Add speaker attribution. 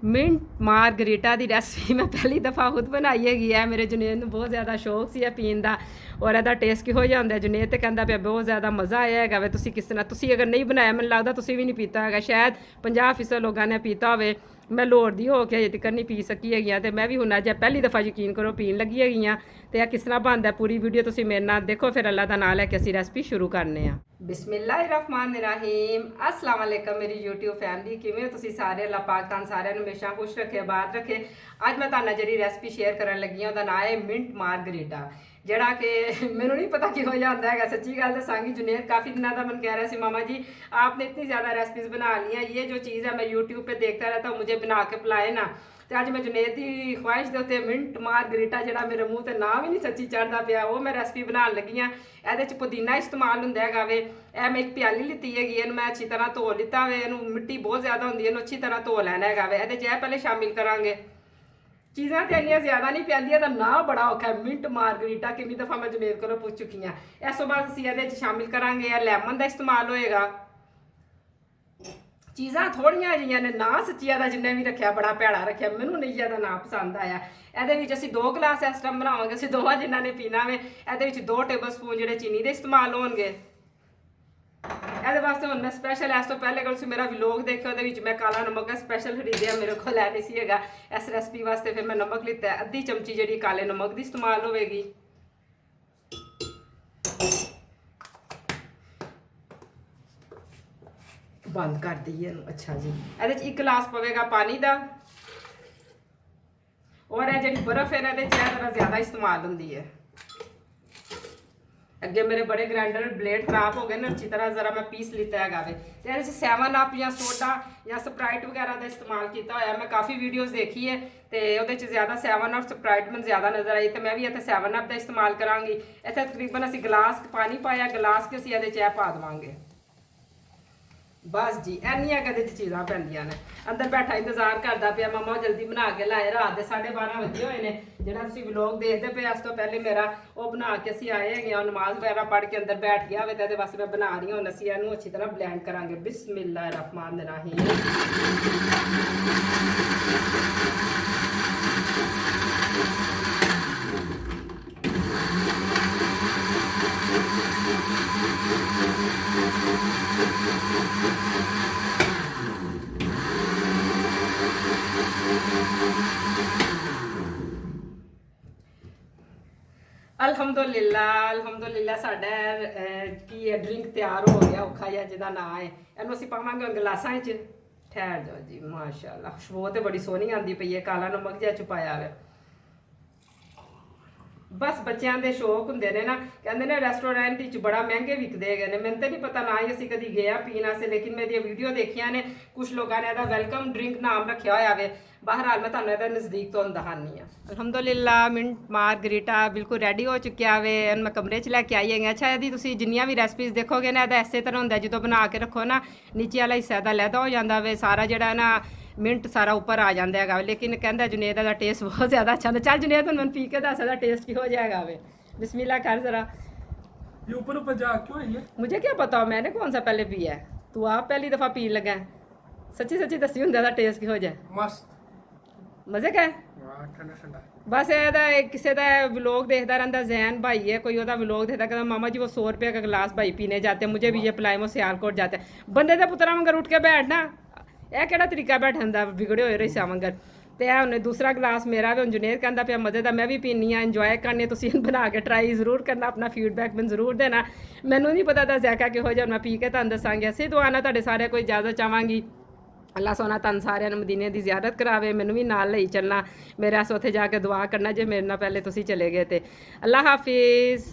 Speaker 1: Minute margherita ਦੀ recipe ਮੈਂ ਪਹਿਲੀ ਦਫਾ ਖੁਦ ਬਣਾਈ ਹੈਗੀ ਹੈ। ਮੇਰੇ ਜੁਨੇਦ ਨੂੰ ਬਹੁਤ ਜ਼ਿਆਦਾ ਸ਼ੌਕ ਸੀ ਇਹ ਪੀਣ ਦਾ, ਔਰ ਇਹਦਾ ਟੇਸਟ ਕਿਹੋ ਜਿਹਾ ਹੁੰਦਾ। ਜੁਨੇਦ ਤੇ ਕਹਿੰਦਾ ਪਿਆ ਬਹੁਤ ਜ਼ਿਆਦਾ ਮਜ਼ਾ ਆਇਆ ਹੈਗਾ ਵੇ। ਤੁਸੀਂ ਕਿਸ ਤਰ੍ਹਾਂ, ਤੁਸੀਂ ਅਗਰ ਨਹੀਂ ਬਣਾਇਆ ਮੈਨੂੰ ਲੱਗਦਾ ਤੁਸੀਂ ਵੀ ਨਹੀਂ ਪੀਤਾ ਹੈਗਾ। ਸ਼ਾਇਦ 50% ਲੋਕਾਂ ਨੇ ਪੀਤਾ ਹੋਵੇ। ਮੈਂ ਲੋੜ ਦੀ ਹੋ ਕੇ ਅਜੇ ਤੱਕ ਨਹੀਂ ਪੀ ਸਕੀ ਹੈਗੀ ਆ, ਤੇ ਮੈਂ ਵੀ ਹੁਣ ਅੱਜ ਪਹਿਲੀ ਦਫਾ ਯਕੀਨ ਕਰੋ ਪੀਣ ਲੱਗੀ ਹੈਗੀ ਆ। ਤੇ ਇਹ ਕਿਸ ਤਰ੍ਹਾਂ ਬਣਦਾ ਪੂਰੀ ਵੀਡੀਓ ਤੁਸੀਂ ਮੇਰੇ ਨਾਲ ਦੇਖੋ, ਫਿਰ ਅੱਲਾ ਦਾ ਨਾਮ ਲੈ ਕੇ ਅਸੀਂ ਰੈਸਪੀ ਸ਼ੁਰੂ ਕਰਨੇ ਆ। ਬਿਸਮਿल्लाहिर्रहमानिर्रहीम। अस्सलाम वालेकुम मेरी यूट्यूब फैमिली, किवें हो तुसीं सारे? अल्लाह पाक तुहां सारिਆਂ ਨੂੰ हमेशा खुश रखे, आबाद रखे। ਅੱਜ ਮੈਂ ਤੁਹਾਨੂੰ ਜਿਹੜੀ ਰੈਸਪੀ ਸ਼ੇਅਰ ਕਰਨ ਲੱਗੀ ਹਾਂ ਉਹਦਾ ਨਾਮ ਹੈ ਮਿੰਟ ਮਾਰਗਰੀਟਾ, ਜਿਹੜਾ ਕਿ ਮੈਨੂੰ नहीं पता ਕਿਹੋ ਜਿਹਾ ਹੁੰਦਾ ਹੈਗਾ। ਸੱਚੀ ਗੱਲ ਦੱਸਾਂਗੀ, जुनेद काफ़ी दिनों का मन कह रहा सी मामा जी आपने इतनी ज़्यादा रेसिपीज़ बना ली हैं, ये जो चीज़ है मैं यूट्यूब पे देखता रहता हूँ, मुझे बना के पिलाए ना। तो अज मैं जुनेद की ख्वाहिश के उत्ते मिंट मारगरीटा जो मेरे मूँह से नाम ही नहीं सच्ची चढ़ता पाया, वो मैं रेसिपी बनाने लगी हाँ। ये पुदीना इस्तेमाल होंगे है वे। ए मैं एक प्याली लीती हैगी, इन्हूं मैं अच्छी तरह धो लिता वे। इनू मिट्टी बहुत ज़्यादा होंगी, इन्हूं अच्छी तरह धो लैना है। ये पहले शामिल करांगे चीज़ां तो इन्नियां ज़्यादा नहीं पैंदियां, ना बड़ा औखा है। मिंट मारगरीटा कितनी दफ़ा मैं जुनेद को पूछ चुकी हाँ। इस तो बाद असीं इहदे च शामिल करांगे लैमन का इस्तेमाल होएगा। चीज़ां थोड़ियां जिहियां ने, ना सच्ची दा जिन्हें भी रखा बड़ा भैड़ा रखा, मैनू नहीं ज़्यादा ना पसंद आया। ये असीं 2 गिलास इस टाइम बनावांगे, असीं दोवां जिन्हां ने पीना वे। ये 2 टेबल स्पून जिहड़े चीनी दे इस्तेमाल होणगे। ये वास्ते हुण मैं स्पैशल इस तो पहले अगर तुसीं मेरा व्लॉग देखो तो मैं काला नमक स्पैशल खरीदिया, मेरे को है नहीं सी हैगा। इस रेसिपी वास्ते फिर मैं नमक लिता है, अद्धी चमची जिहड़ी काले नमक की इस्तेमाल होवेगी। बंद कर दईए। अच्छा जी, ये 1 गिलास पवेगा पानी का, और यह जी बर्फ है ये जरा ज़्यादा इस्तेमाल होंगी है। अगे मेरे बड़े ग्राइंडर ब्लेड खराब हो गए ना, अच्छी तरह जरा मैं पीस लिता है वे। तो ये 7 अप या सोडा या स्प्राइट वगैरह का इस्तेमाल किया होया। मैं काफ़ी वीडियोज़ देखी है तो वो ज़्यादा 7 अप स्प्राइट मैं ज़्यादा नज़र आई, तो मैं भी इतने 7 अप का इस्तेमाल कराँगी। इतने तकरीबन असी गिलास पानी पाया, गिलास के असी ये पा देवांगे। बस जी इन्नियां कदे चीज़ां पैंदियां ने। अंदर बैठा इंतजार करता पाया मम्मा जल्दी बना के लाए, रात के 12:30 बजे हुए हैं। जो तुम व्लॉग देखते पे इस तो पहले मेरा वो बना के असी आए हैं, नमाज वगैरह पढ़ के अंदर बैठ गया हो, तो वास्ते मैं बना रही हूँ। असी इनू अच्छी तरह ब्लेंड करांगे। बिस्मिल्लाहिर्रहमानिर्रहीम। अल्हम्दुलिल्लाह साडा की ड्रिंक तैयार हो गया, औखा जिहा जिहदा नाम है। इनू असीं पावांगे गिलासां च। ठहर जाओ जी, माशाअल्लाह खुशबू तो बड़ी सोहनी आती पई है। काला नमक जिहा छुपाया है। बस बच्चों के शौक होंगे ने ना, कहते हैं रेस्टोरेंट बड़ा महंगे विकते हैं। मैंने तो नहीं पता, ना ही असी कभी गए पीने वास्ते, लेकिन मेरी वीडियो देखिया ने कुछ लोगों ने वेलकम ड्रिंक नाम रखा होया वे। बहरहाल मैं तुम्हें नज़दीक तो दिखानी है। अल्हम्दुलिल्लाह मिंट मारगरीटा बिल्कुल रेडी हो चुकिया वे। मैं कमरे च लैके आई है। अच्छा यदि तुम जिन्नियां भी रेसिपीज़ देखोगे ना, इस तरह होंगे जो बना के रखो ना, नीचे वाला हिस्सा दा लैदा हो जाता वे, सारा जड़ा ना मिंट सारा ऊपर आ जाता है। लेकिन कहता जुनेद का टेस्ट बहुत ज़्यादा अच्छा होता। चल जुनेद मैं पी के दस टेस्ट की हो जाएगा वे। बिस्मिल्लाह कर जरा।
Speaker 2: ये ऊपर ऊपर जा क्यों है ये?
Speaker 1: मुझे क्या पता, मैंने कौन सा पहले पिया है, तू आप पहली दफ़ा पीन लगा है। सच्ची सच्ची दसी होंगे टेस्ट की हो जाए।
Speaker 2: मस्त
Speaker 1: मजे का है।
Speaker 2: ठंडा ठंडा।
Speaker 1: बस ये किसी का व्लॉग देखता रहता, जैन भाई है कोई, वह व्लॉग देखता, कहता मामा जी वो 100 रुपये का गिलास भाई पीने जाते हैं, मुझे भी ये पिलाए, वो सियालकोट जाते हैं। बंदे के पुत्रा मगर उठ के बैठना, यह केड़ा तरीका बैठन का, बिगड़े हुए रही मगर। तो यह उन्हें दूसरा गिलास मेरा भी, जुनेद कहता पाया मजे का, मैं भी पीनी हाँ, इंजॉय करनी। तुम बना के ट्राई जरूर करना, अपना फीडबैक मैं जरूर देना। मैनू नहीं पता था जैका किहो जिहा, मैं पी के तुहानूं दसांगी। असीं दुआना तुहाडे सारे कोई इजाजत चाहांगी। अल्लाह सोना तुहानूं सारिਆਂ ਨੂੰ मदीने की जियारत करावे, मैनू भी नाल लई चलना, मेरे आस उत्थे जाके दुआ करना जे मेरे नाल पहले तुसीं चले गए। तो अल्लाह हाफिज़।